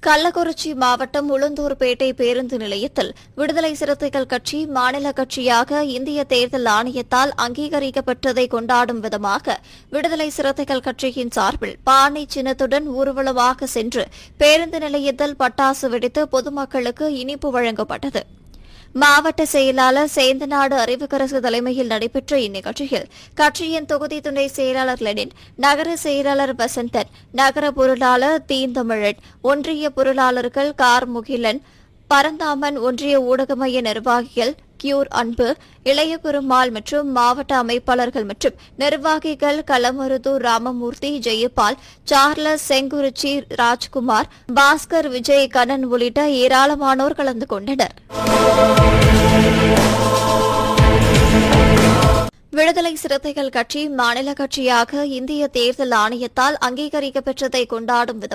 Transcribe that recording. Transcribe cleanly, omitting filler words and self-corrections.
கள்ளக்குறிச்சி மாவட்டம் உளுந்தூர்பேட்டை பேருந்து நிலையத்தில் விடுதலை சிறுத்தைகள் கட்சி மாநில கட்சியாக இந்திய தேர்தல் ஆணையத்தால் அங்கீகரிக்கப்பட்டதை கொண்டாடும் விதமாக விடுதலை சிறுத்தைகள் கட்சியின் சார்பில் பானை சின்னத்துடன் ஊர்வலமாக சென்று பேருந்து நிலையத்தில் பட்டாசு வெடித்து பொதுமக்களுக்கு இனிப்பு வழங்கப்பட்டது. மாவட்ட செயலாளர் சேந்தநாடு அறிவுக்கரசு தலைமையில் நடைபெற்ற இந்நிகழ்ச்சியில் கட்சியின் தொகுதி துணை செயலாளர் லெனின், நகர செயலாளர் வசந்தன், நகர பொருளாளர் தீந்தமிழன், ஒன்றிய பொருளாளர்கள் கார்முகிலன், பரந்தாமன், ஒன்றிய ஊடக மைய நிர்வாகிகள் கியூர் அன்பு, இளைய பெருமாள் மற்றும் மாவட்ட அமைப்பாளர்கள் மற்றும் நிர்வாகிகள் களமருதூர் ராமமூர்த்தி, ஜெயபால், சார்லஸ், செங்குறிச்சி ராஜ்குமார், பாஸ்கர், விஜய், கண்ணன் உள்ளிட்ட ஏராளமானோர் கலந்து கொண்டனர். விடுதலை சிறுத்தைகள் கட்சி மாநில கட்சியாக இந்திய தேர்தல் ஆணையத்தால் அங்கீகரிக்கப்பெற்றதை கொண்டாடும் விதமாக